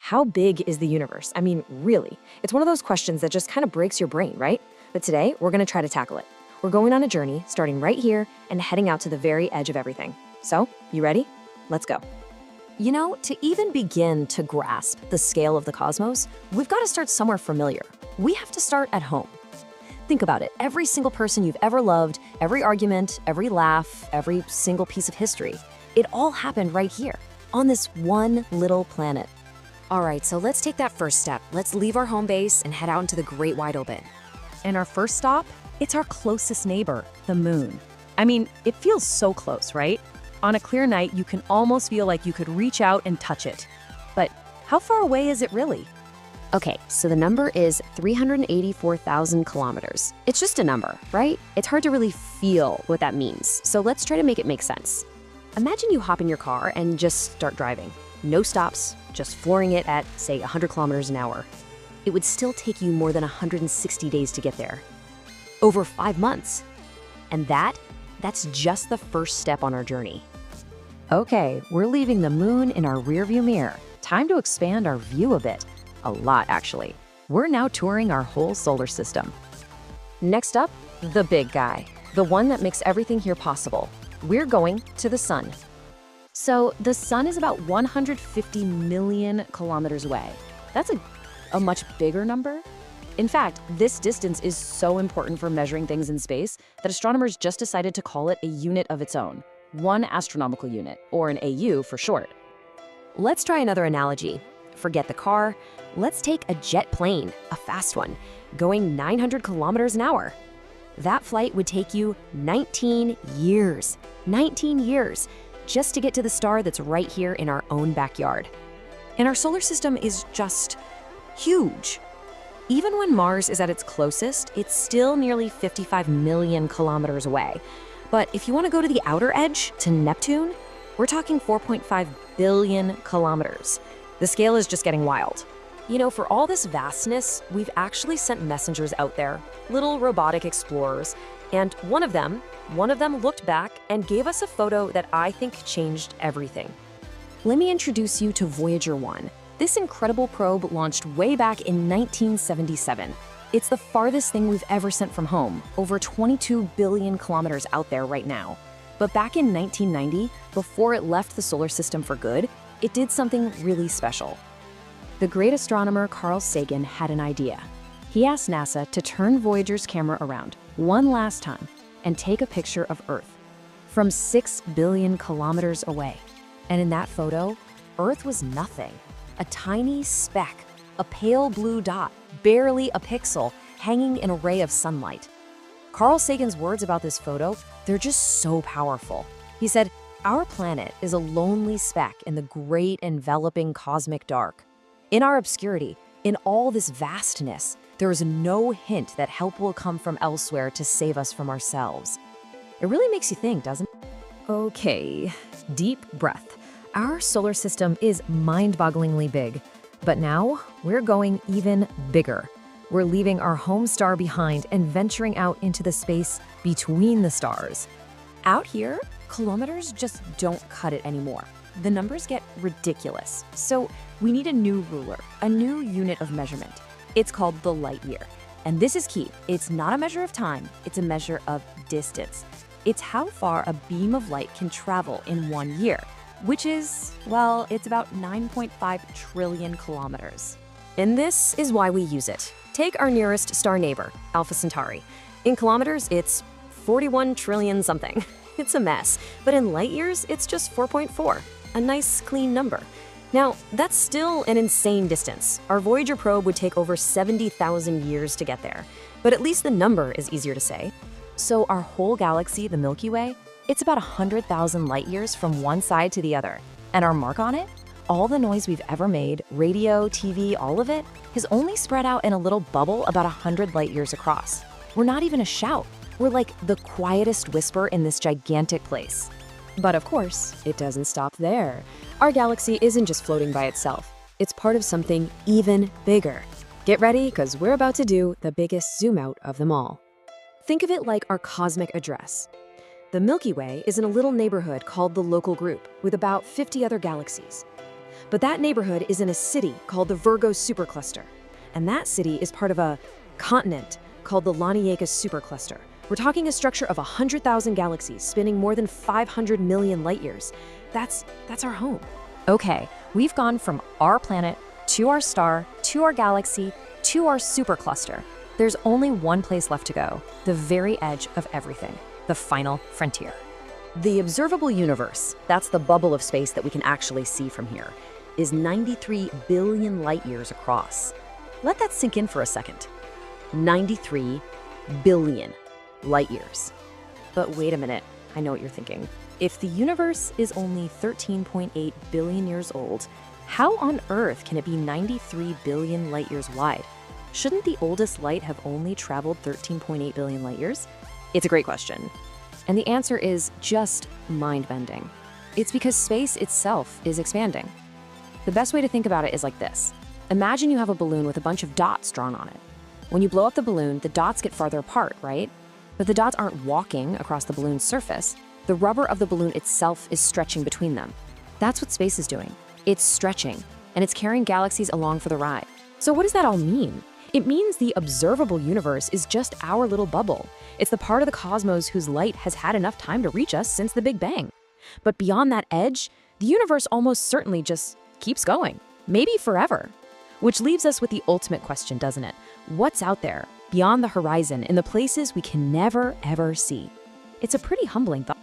How big is the universe? I mean, really. It's one of those questions that just kind of breaks your brain, right? But today, we're going to try to tackle it. We're going on a journey, starting right here and heading out to the very edge of everything. So, you ready? Let's go. You know, to even begin to grasp the scale of the cosmos, we've got to start somewhere familiar. We have to start at home. Think about it. Every single person you've ever loved, every argument, every laugh, every single piece of history, it all happened right here, on this one little planet. All right, so let's take that first step. Let's leave our home base and head out into the great wide open. And our first stop, it's our closest neighbor, the moon. I mean, it feels so close, right? On a clear night, you can almost feel like you could reach out and touch it. But how far away is it really? Okay, so the number is 384,000 kilometers. It's just a number, right? It's hard to really feel what that means. So let's try to make it make sense. Imagine you hop in your car and just start driving. No stops, just flooring it at, say, 100 kilometers an hour. It would still take you more than 160 days to get there. Over 5 months. And that's just the first step on our journey. Okay, we're leaving the moon in our rearview mirror. Time to expand our view a bit. A lot, actually. We're now touring our whole solar system. Next up, the big guy, the one that makes everything here possible. We're going to the sun. So the sun is about 150 million kilometers away. That's a much bigger number. In fact, this distance is so important for measuring things in space that astronomers just decided to call it a unit of its own, one astronomical unit, or an AU for short. Let's try another analogy. Forget the car. Let's take a jet plane, a fast one, going 900 kilometers an hour. That flight would take you 19 years. 19 years, just to get to the star that's right here in our own backyard. And our solar system is just huge. Even when Mars is at its closest, it's still nearly 55 million kilometers away. But if you want to go to the outer edge, to Neptune, we're talking 4.5 billion kilometers. The scale is just getting wild. You know, for all this vastness, we've actually sent messengers out there, little robotic explorers, and one of them looked back and gave us a photo that I think changed everything. Let me introduce you to Voyager 1. This incredible probe launched way back in 1977. It's the farthest thing we've ever sent from home, over 22 billion kilometers out there right now. But back in 1990, before it left the solar system for good, it did something really special. The great astronomer Carl Sagan had an idea. He asked NASA to turn Voyager's camera around one last time and take a picture of Earth from 6 billion kilometers away. And in that photo, Earth was nothing. A tiny speck, a pale blue dot, barely a pixel, hanging in a ray of sunlight. Carl Sagan's words about this photo, they're just so powerful. He said, "Our planet is a lonely speck in the great enveloping cosmic dark. In our obscurity, in all this vastness, there is no hint that help will come from elsewhere to save us from ourselves." It really makes you think, doesn't it? Okay, deep breath. Our solar system is mind-bogglingly big, but now we're going even bigger. We're leaving our home star behind and venturing out into the space between the stars. Out here, kilometers just don't cut it anymore. The numbers get ridiculous. So we need a new ruler, a new unit of measurement. It's called the light year. And this is key. It's not a measure of time, it's a measure of distance. It's how far a beam of light can travel in 1 year, which is, well, it's about 9.5 trillion kilometers. And this is why we use it. Take our nearest star neighbor, Alpha Centauri. In kilometers, it's 41 trillion something. It's a mess, but in light years, it's just 4.4, a nice clean number. Now, that's still an insane distance. Our Voyager probe would take over 70,000 years to get there, but at least the number is easier to say. So our whole galaxy, the Milky Way, it's about 100,000 light years from one side to the other. And our mark on it, all the noise we've ever made, radio, TV, all of it, has only spread out in a little bubble about 100 light years across. We're not even a shout. We're like the quietest whisper in this gigantic place. But of course, it doesn't stop there. Our galaxy isn't just floating by itself. It's part of something even bigger. Get ready, because we're about to do the biggest zoom out of them all. Think of it like our cosmic address. The Milky Way is in a little neighborhood called the local group, with about 50 other galaxies. But that neighborhood is in a city called the Virgo supercluster. And that city is part of a continent called the Laniakea supercluster. We're talking a structure of 100,000 galaxies spinning more than 500 million light years. That's our home. Okay, we've gone from our planet to our star to our galaxy to our supercluster. There's only one place left to go, the very edge of everything, the final frontier. The observable universe, that's the bubble of space that we can actually see from here, is 93 billion light years across. Let that sink in for a second. 93 billion light years. But wait a minute, I know what you're thinking. If the universe is only 13.8 billion years old, how on Earth can it be 93 billion light years wide? Shouldn't the oldest light have only traveled 13.8 billion light years? It's a great question. And the answer is just mind-bending. It's because space itself is expanding. The best way to think about it is like this. Imagine you have a balloon with a bunch of dots drawn on it. When you blow up the balloon, the dots get farther apart, right? But the dots aren't walking across the balloon's surface. The rubber of the balloon itself is stretching between them. That's what space is doing. It's stretching, and it's carrying galaxies along for the ride. So what does that all mean? It means the observable universe is just our little bubble. It's the part of the cosmos whose light has had enough time to reach us since the Big Bang. But beyond that edge, the universe almost certainly just keeps going, maybe forever. Which leaves us with the ultimate question, doesn't it? What's out there, beyond the horizon, in the places we can never, ever see? It's a pretty humbling thought.